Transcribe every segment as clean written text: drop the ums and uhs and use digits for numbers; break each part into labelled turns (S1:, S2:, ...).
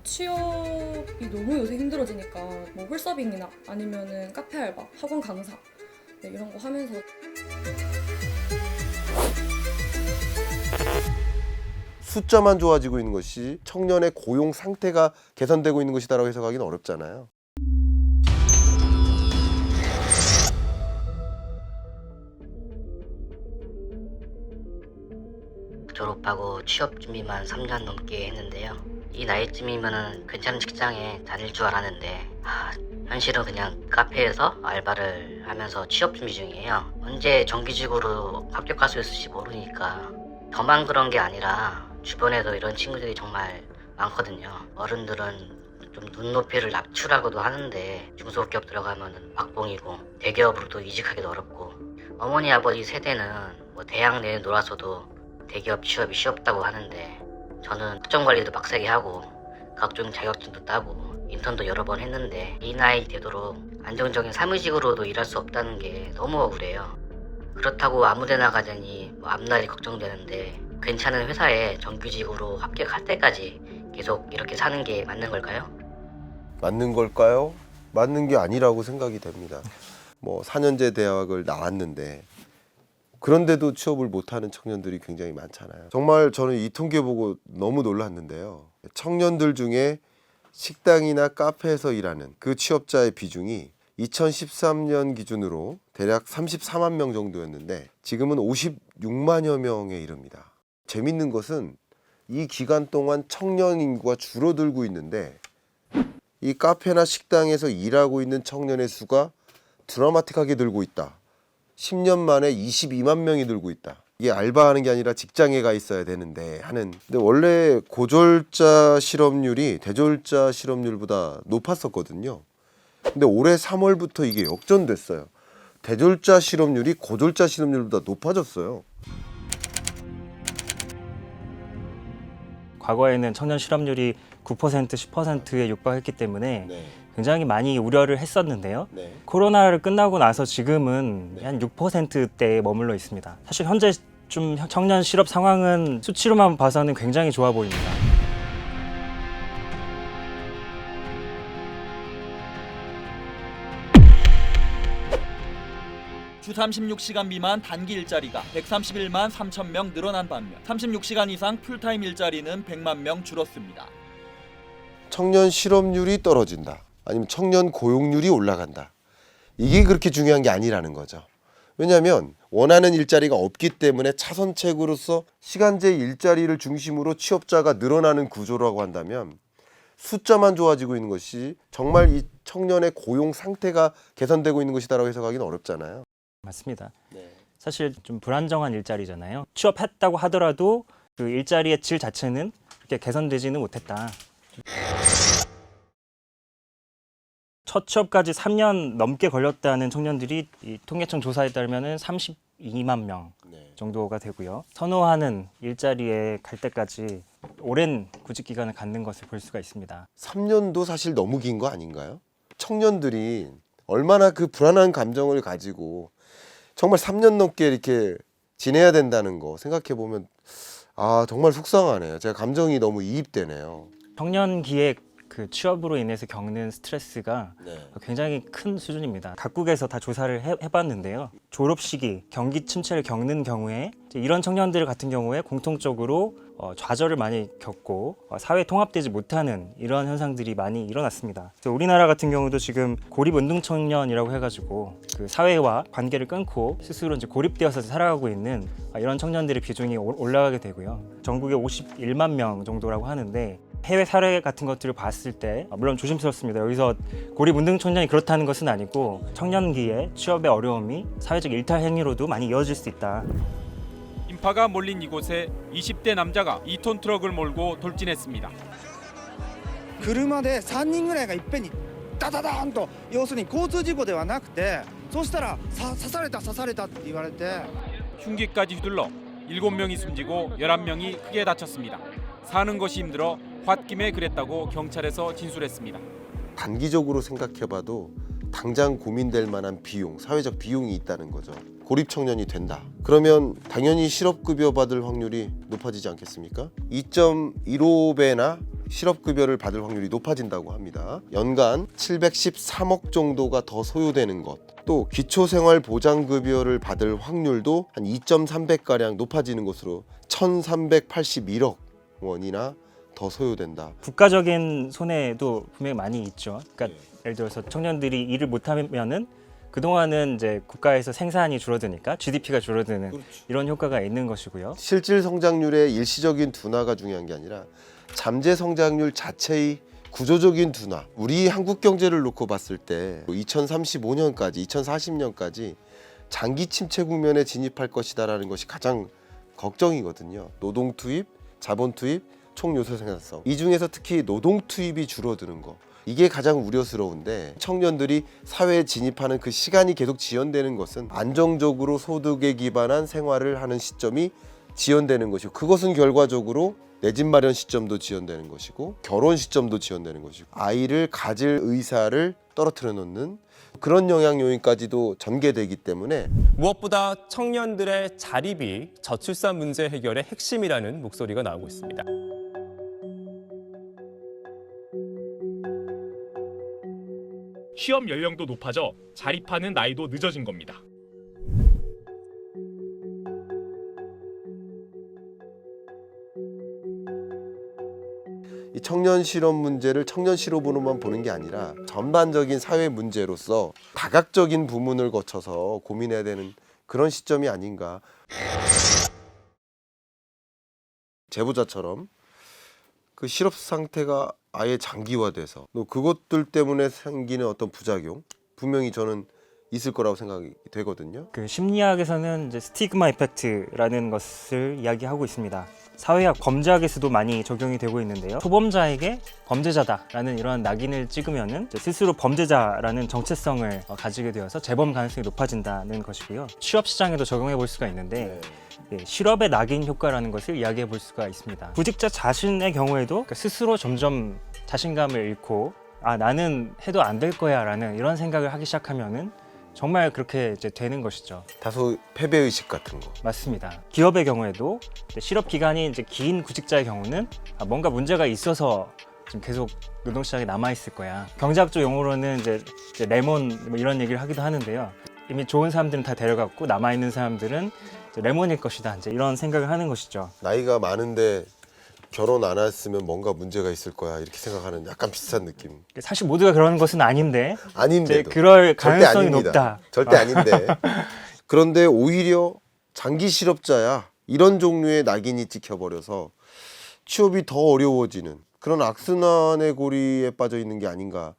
S1: 취업이 너무 요새 힘들어지니까 뭐 홀서빙이나 아니면은 카페 알바, 학원 강사 이런 거 하면서
S2: 숫자만 좋아지고 있는 것이 청년의 고용 상태가 개선되고 있는 것이다라고 해석하기는 어렵잖아요.
S3: 졸업하고 취업 준비만 3년 넘게 했는데요. 이 나이쯤이면 괜찮은 직장에 다닐 줄 알았는데 현실은 그냥 카페에서 알바를 하면서 취업 준비 중이에요. 언제 정규직으로 합격할 수 있을지 모르니까 저만 그런 게 아니라 주변에도 이런 친구들이 정말 많거든요. 어른들은 좀 눈높이를 낮추라고도 하는데 중소기업 들어가면 막봉이고 대기업으로도 이직하기도 어렵고 어머니 아버지 세대는 뭐 대학 내에 놀아서도 대기업 취업이 쉽다고 하는데 저는 학점관리도 빡세게 하고 각종 자격증도 따고 인턴도 여러 번 했는데 이 나이 되도록 안정적인 사무직으로도 일할 수 없다는 게 너무 억울해요. 그렇다고 아무데나 가자니 앞날이 걱정되는데 괜찮은 회사에 정규직으로 합격할 때까지 계속 이렇게 사는 게 맞는 걸까요?
S2: 맞는 걸까요? 맞는 게 아니라고 생각이 됩니다. 뭐 4년제 대학을 나왔는데 그런데도 취업을 못하는 청년들이 굉장히 많잖아요. 정말 저는 이 통계 보고 너무 놀랐는데요. 청년들 중에 식당이나 카페에서 일하는 그 취업자의 비중이 2013년 기준으로 대략 34만 명 정도였는데 지금은 56만여 명에 이릅니다. 재밌는 것은 이 기간 동안 청년 인구가 줄어들고 있는데 이 카페나 식당에서 일하고 있는 청년의 수가 드라마틱하게 늘고 있다. 10년 만에 22만 명이 늘고 있다. 이게 알바하는 게 아니라 직장에 가 있어야 되는데 하는. 근데 원래 고졸자 실업률이 대졸자 실업률보다 높았었거든요. 근데 올해 3월부터 이게 역전됐어요. 대졸자 실업률이 고졸자 실업률보다 높아졌어요.
S4: 과거에는 청년 실업률이 9%, 10%에 육박했기 때문에
S2: 네.
S4: 굉장히 많이 우려를 했었는데요.
S2: 네.
S4: 코로나를 끝나고 나서 지금은
S2: 네.
S4: 한 6%대에 머물러 있습니다. 사실 현재 좀 청년 실업 상황은 수치로만 봐서는 굉장히 좋아 보입니다.
S5: 주 36시간 미만 단기 일자리가 131만 3천 명 늘어난 반면 36시간 이상 풀타임 일자리는 100만 명 줄었습니다.
S2: 청년 실업률이 떨어진다. 아니면 청년 고용률이 올라간다. 이게 그렇게 중요한 게 아니라는 거죠. 왜냐하면 원하는 일자리가 없기 때문에 차선책으로서 시간제 일자리를 중심으로 취업자가 늘어나는 구조라고 한다면 숫자만 좋아지고 있는 것이 정말 이 청년의 고용 상태가 개선되고 있는 것이다라고 해석하기는 어렵잖아요.
S4: 맞습니다.
S2: 네.
S4: 사실 좀 불안정한 일자리잖아요. 취업했다고 하더라도 그 일자리의 질 자체는 그렇게 개선되지는 못했다. 첫 취업까지 3년 넘게 걸렸다는 청년들이 이 통계청 조사에 따르면 32만 명
S2: 네.
S4: 정도가 되고요. 선호하는 일자리에 갈 때까지 오랜 구직 기간을 갖는 것을 볼 수가 있습니다.
S2: 3년도 사실 너무 긴 거 아닌가요? 청년들이 얼마나 그 불안한 감정을 가지고 정말 3년 넘게 이렇게 지내야 된다는 거 생각해 보면 정말 속상하네요. 제가 감정이 너무 이입되네요.
S4: 청년기에 그 취업으로 인해서 겪는 스트레스가
S2: 네.
S4: 굉장히 큰 수준입니다. 각국에서 다 조사를 해봤는데요. 졸업 시기 경기 침체를 겪는 경우에 이제 이런 청년들 같은 경우에 공통적으로 좌절을 많이 겪고 사회 통합되지 못하는 이런 현상들이 많이 일어났습니다. 그래서 우리나라 같은 경우도 지금 고립운동 청년이라고 해가지고 그 사회와 관계를 끊고 스스로 이제 고립되어서 살아가고 있는 이런 청년들의 비중이 올라가게 되고요. 전국에 51만 명 정도라고 하는데 해외 사례 같은 것들을 봤을 때 물론 조심스럽습니다. 여기서 고립운동 청년이 그렇다는 것은 아니고 청년기에 취업의 어려움이 사회적 일탈 행위로도 많이 이어질 수 있다.
S6: 인파가 몰린 이곳에 20대 남자가 2톤 트럭을 몰고 돌진했습니다.
S7: 車で3人ぐらいがいっぺんにダダダーンと要するに交通事故ではなくてそうしたら刺されたって言われて
S6: 흉기까지 휘둘러 7명이 숨지고 11명이 크게 다쳤습니다. 사는 것이 힘들어 홧김에 그랬다고 경찰에서 진술했습니다.
S2: 단기적으로 생각해봐도 당장 고민될 만한 비용, 사회적 비용이 있다는 거죠. 고립 청년이 된다. 그러면 당연히 실업급여 받을 확률이 높아지지 않겠습니까? 2.15배나 실업급여를 받을 확률이 높아진다고 합니다. 연간 713억 정도가 더 소요되는 것, 또 기초생활보장급여를 받을 확률도 한 2.3배가량 높아지는 것으로 1,381억 원이나 더 소요된다.
S4: 국가적인 손해도 분명히 많이 있죠. 그러니까 예를 들어서 청년들이 일을 못하면은 그동안은 이제 국가에서 생산이 줄어드니까 GDP가 줄어드는 이런 효과가 있는 것이고요.
S2: 실질 성장률의 일시적인 둔화가 중요한 게 아니라 잠재 성장률 자체의 구조적인 둔화. 우리 한국 경제를 놓고 봤을 때 2035년까지, 2040년까지 장기 침체 국면에 진입할 것이다라는 것이 가장 걱정이거든요. 노동 투입, 자본 투입, 총 요소 생산성. 이 중에서 특히 노동 투입이 줄어드는 거. 이게 가장 우려스러운데 청년들이 사회에 진입하는 그 시간이 계속 지연되는 것은 안정적으로 소득에 기반한 생활을 하는 시점이 지연되는 것이고, 그것은 결과적으로 내 집 마련 시점도 지연되는 것이고, 결혼 시점도 지연되는 것이고, 아이를 가질 의사를 떨어뜨려 놓는 그런 영향 요인까지도 전개되기 때문에
S8: 무엇보다 청년들의 자립이 저출산 문제 해결의 핵심이라는 목소리가 나오고 있습니다.
S9: 취업 연령도 높아져 자립하는 나이도 늦어진 겁니다.
S2: 이 청년 실업 문제를 청년 실업으로만 보는 게 아니라 전반적인 사회 문제로서 다각적인 부문을 거쳐서 고민해야 되는 그런 시점이 아닌가. 제보자처럼 그 실업 상태가 아예 장기화돼서 또 그것들 때문에 생기는 어떤 부작용 분명히 저는 있을 거라고 생각이 되거든요.
S4: 그 심리학에서는 이제 스티그마 이펙트라는 것을 이야기하고 있습니다. 사회학, 범죄학에서도 많이 적용이 되고 있는데요. 초범자에게 범죄자다라는 이런 낙인을 찍으면은 스스로 범죄자라는 정체성을 가지게 되어서 재범 가능성이 높아진다는 것이고요. 취업 시장에도 적용해 볼 수가 있는데 실업의 낙인 효과라는 것을 이야기해 볼 수가 있습니다. 구직자 자신의 경우에도 스스로 점점 자신감을 잃고 나는 해도 안 될 거야 라는 이런 생각을 하기 시작하면은 정말 그렇게 이제 되는 것이죠.
S2: 다소 패배의식 같은 거.
S4: 맞습니다. 기업의 경우에도 실업 기간이 이제 긴 구직자의 경우는 뭔가 문제가 있어서 지금 계속 노동시장에 남아 있을 거야. 경제학적 용어로는 이제 레몬 뭐 이런 얘기를 하기도 하는데요. 이미 좋은 사람들은 다 데려갔고 남아 있는 사람들은 이제 레몬일 것이다. 이제 이런 생각을 하는 것이죠.
S2: 나이가 많은데 결혼 안 했으면 뭔가 문제가 있을 거야 이렇게 생각하는 약간 비슷한 느낌.
S4: 사실 모두가 그런 것은 아닌데
S2: 아닌데도
S4: 그럴
S2: 절대
S4: 가능성이
S2: 아닙니다.
S4: 높다.
S2: 절대 아닌데. 그런데 오히려 장기 실업자야 이런 종류의 낙인이 찍혀버려서 취업이 더 어려워지는 그런 악순환의 고리에 빠져 있는 게 아닌가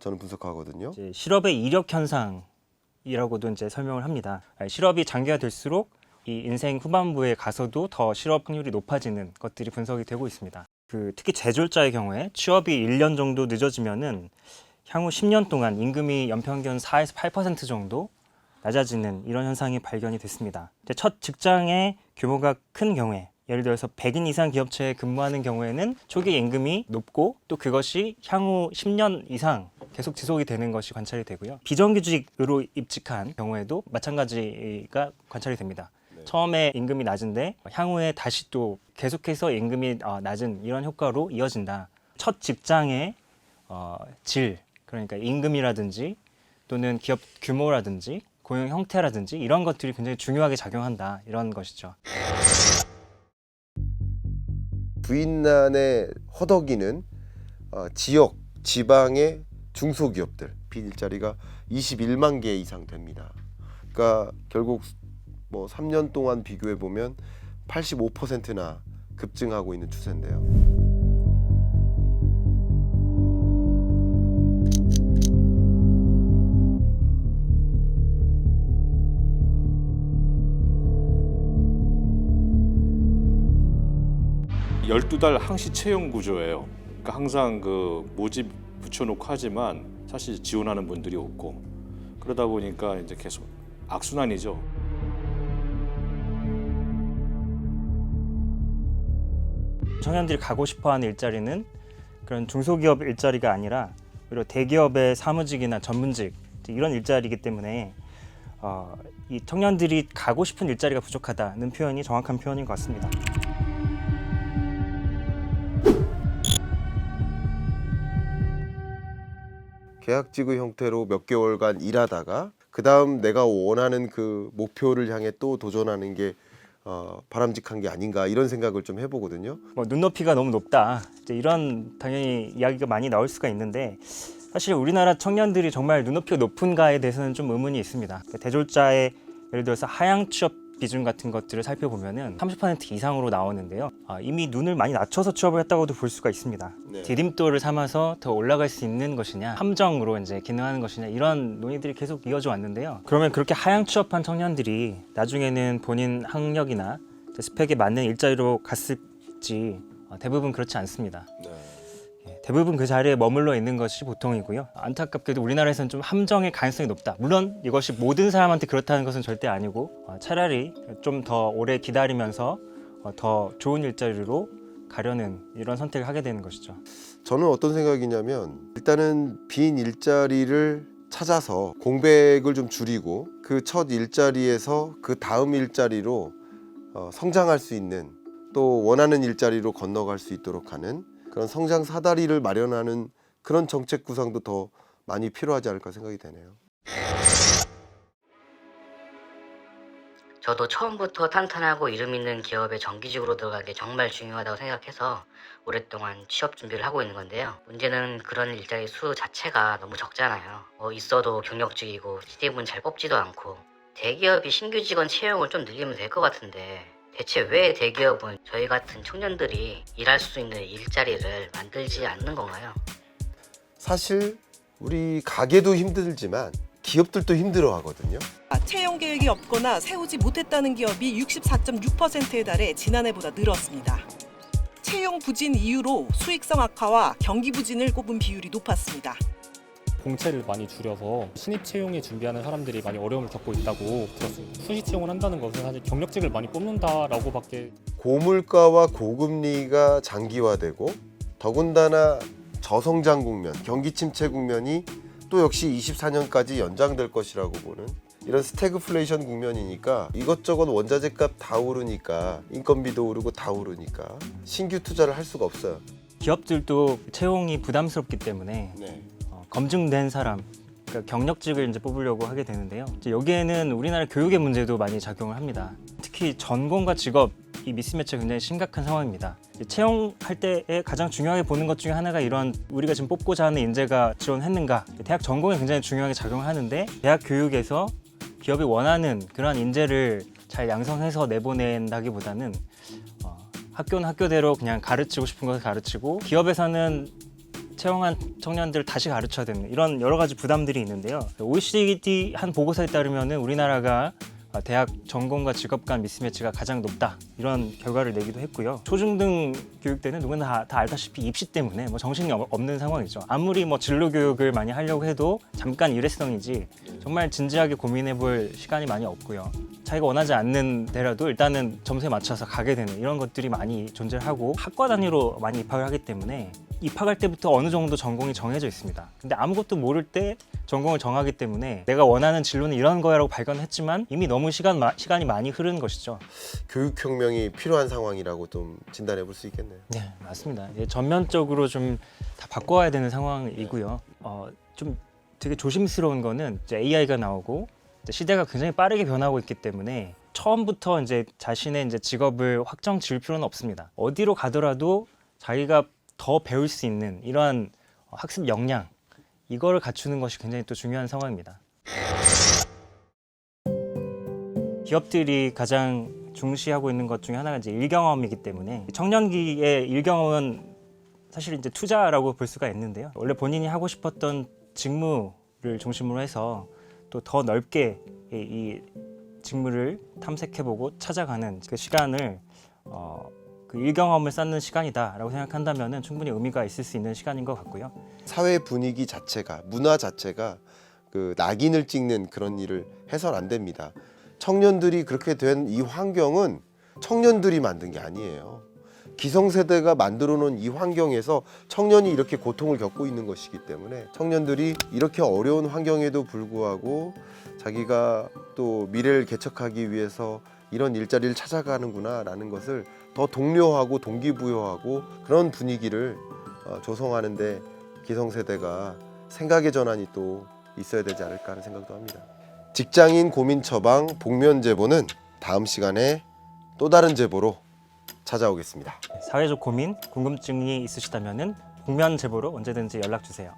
S2: 저는 분석하거든요.
S4: 이제 실업의 이력 현상이라고도 이제 설명을 합니다. 실업이 장기화될수록 이 인생 후반부에 가서도 더 실업 확률이 높아지는 것들이 분석이 되고 있습니다. 특히 제졸자의 경우에 취업이 1년 정도 늦어지면은 향후 10년 동안 임금이 연평균 4에서 8% 정도 낮아지는 이런 현상이 발견이 됐습니다. 첫 직장의 규모가 큰 경우에 예를 들어서 100인 이상 기업체에 근무하는 경우에는 초기 임금이 높고 또 그것이 향후 10년 이상 계속 지속이 되는 것이 관찰이 되고요. 비정규직으로 입직한 경우에도 마찬가지가 관찰이 됩니다. 처음에 임금이 낮은데 향후에 다시 또 계속해서 임금이 낮은 이런 효과로 이어진다. 첫 직장의 질, 그러니까 임금이라든지 또는 기업 규모라든지 고용 형태라든지 이런 것들이 굉장히 중요하게 작용한다. 이런 것이죠.
S2: 부인난에 허덕이는 지역, 지방의 중소기업들 비일자리가 21만 개 이상 됩니다. 그러니까 결국 뭐 3년 동안 비교해 보면 85%나 급증하고 있는 추세인데요.
S10: (12달) 항시 채용 구조예요. 그러니까 항상 그 모집 붙여놓고 하지만 사실 지원하는 분들이 없고 그러다 보니까 이제 계속 악순환이죠.
S4: 청년들이 가고 싶어하는 일자리는 그런 중소기업 일자리가 아니라 오히려 대기업의 사무직이나 전문직 이런 일자리이기 때문에 이 청년들이 가고 싶은 일자리가 부족하다는 표현이 정확한 표현인 것 같습니다.
S2: 계약직의 형태로 몇 개월간 일하다가 그 다음 내가 원하는 그 목표를 향해 또 도전하는 게 바람직한 게 아닌가 이런 생각을 좀 해보거든요.
S4: 뭐 눈높이가 너무 높다. 이제 이런 당연히 이야기가 많이 나올 수가 있는데 사실 우리나라 청년들이 정말 눈높이가 높은가에 대해서는 좀 의문이 있습니다. 대졸자의 예를 들어서 하향 취업 비중 같은 것들을 살펴보면은 30% 이상으로 나오는데요. 이미 눈을 많이 낮춰서 취업을 했다고도 볼 수가 있습니다.
S2: 네.
S4: 디딤돌을 삼아서 더 올라갈 수 있는 것이냐, 함정으로 이제 기능하는 것이냐 이런 논의들이 계속 이어져 왔는데요. 그러면 그렇게 하향 취업한 청년들이 나중에는 본인 학력이나 스펙에 맞는 일자리로 갔을지 대부분 그렇지 않습니다. 대부분 그 자리에 머물러 있는 것이 보통이고요. 안타깝게도 우리나라에서는 좀 함정의 가능성이 높다. 물론 이것이 모든 사람한테 그렇다는 것은 절대 아니고 차라리 좀 더 오래 기다리면서 더 좋은 일자리로 가려는 이런 선택을 하게 되는 것이죠.
S2: 저는 어떤 생각이냐면 일단은 빈 일자리를 찾아서 공백을 좀 줄이고 그 첫 일자리에서 그 다음 일자리로 성장할 수 있는 또 원하는 일자리로 건너갈 수 있도록 하는 그런 성장 사다리를 마련하는 그런 정책 구상도 더 많이 필요하지 않을까 생각이 되네요.
S3: 저도 처음부터 탄탄하고 이름 있는 기업에 정기직으로 들어가기 정말 중요하다고 생각해서 오랫동안 취업 준비를 하고 있는 건데요. 문제는 그런 일자리 수 자체가 너무 적잖아요. 있어도 경력직이고 CD분 잘 뽑지도 않고 대기업이 신규 직원 채용을 좀 늘리면 될 것 같은데 대체 왜 대기업은 저희 같은 청년들이 일할 수 있는 일자리를 만들지 않는 건가요?
S2: 사실 우리 가게도 힘들지만 기업들도 힘들어 하거든요.
S11: 채용 계획이 없거나 세우지 못했다는 기업이 64.6%에 달해 지난해보다 늘었습니다. 채용 부진 이유로 수익성 악화와 경기 부진을 꼽은 비율이 높았습니다.
S12: 공채를 많이 줄여서 신입 채용에 준비하는 사람들이 많이 어려움을 겪고 있다고 들었습니다. 수시 채용을 한다는 것은 사실 경력직을 많이 뽑는다라고밖에.
S2: 고물가와 고금리가 장기화되고 더군다나 저성장 국면, 경기 침체 국면이 또 역시 24년까지 연장될 것이라고 보는 이런 스태그플레이션 국면이니까 이것저것 원자재 값 다 오르니까 인건비도 오르고 다 오르니까 신규 투자를 할 수가 없어요.
S4: 기업들도 채용이 부담스럽기 때문에
S2: 네.
S4: 검증된 사람, 그러니까 경력직을 이제 뽑으려고 하게 되는데요. 이제 여기에는 우리나라 교육의 문제도 많이 작용을 합니다. 특히 전공과 직업 이 미스매치가 굉장히 심각한 상황입니다. 채용할 때에 가장 중요하게 보는 것 중에 하나가 이런 우리가 지금 뽑고자 하는 인재가 지원했는가, 대학 전공이 굉장히 중요하게 작용하는데 대학 교육에서 기업이 원하는 그러한 인재를 잘 양성해서 내보낸다기보다는 학교는 학교대로 그냥 가르치고 싶은 것을 가르치고 기업에서는 채용한 청년들을 다시 가르쳐야 되는 이런 여러 가지 부담들이 있는데요. OECD 한 보고서에 따르면 우리나라가 대학 전공과 직업 간 미스매치가 가장 높다 이런 결과를 내기도 했고요. 초중등 교육 때는 누구나 다 알다시피 입시 때문에 정신이 없는 상황이죠. 아무리 진로 교육을 많이 하려고 해도 잠깐 일회성이지 정말 진지하게 고민해볼 시간이 많이 없고요. 자기가 원하지 않는 데라도 일단은 점수에 맞춰서 가게 되는 이런 것들이 많이 존재하고 학과 단위로 많이 입학을 하기 때문에 입학할 때부터 어느 정도 전공이 정해져 있습니다. 근데 아무것도 모를 때 전공을 정하기 때문에 내가 원하는 진로는 이런 거야라고 발견했지만 이미 너무 시간이 많이 흐른 것이죠.
S2: 교육혁명이 필요한 상황이라고 좀 진단해 볼 수 있겠네요.
S4: 네, 맞습니다. 전면적으로 좀 다 바꿔야 되는 상황이고요. 좀 되게 조심스러운 거는 이제 AI가 나오고 이제 시대가 굉장히 빠르게 변하고 있기 때문에 처음부터 이제 자신의 이제 직업을 확정 지을 필요는 없습니다. 어디로 가더라도 자기가 더 배울 수 있는 이러한 학습 역량 이거를 갖추는 것이 굉장히 또 중요한 상황입니다. 기업들이 가장 중시하고 있는 것 중에 하나가 이제 일경험이기 때문에 청년기의 일경험은 사실 이제 투자라고 볼 수가 있는데요. 원래 본인이 하고 싶었던 직무를 중심으로 해서 또 더 넓게 이 직무를 탐색해보고 찾아가는 그 시간을 그 일경험을 쌓는 시간이다라고 생각한다면 충분히 의미가 있을 수 있는 시간인 것 같고요.
S2: 사회 분위기 자체가 문화 자체가 그 낙인을 찍는 그런 일을 해서는 안 됩니다. 청년들이 그렇게 된 이 환경은 청년들이 만든 게 아니에요. 기성세대가 만들어 놓은 이 환경에서 청년이 이렇게 고통을 겪고 있는 것이기 때문에 청년들이 이렇게 어려운 환경에도 불구하고 자기가 또 미래를 개척하기 위해서 이런 일자리를 찾아가는구나 라는 것을 더 독려하고 동기부여하고 그런 분위기를 조성하는 데 기성세대가 생각의 전환이 또 있어야 되지 않을까 하는 생각도 합니다. 직장인 고민 처방 복면 제보는 다음 시간에 또 다른 제보로 찾아오겠습니다.
S4: 사회적 고민, 궁금증이 있으시다면 복면 제보로 언제든지 연락 주세요.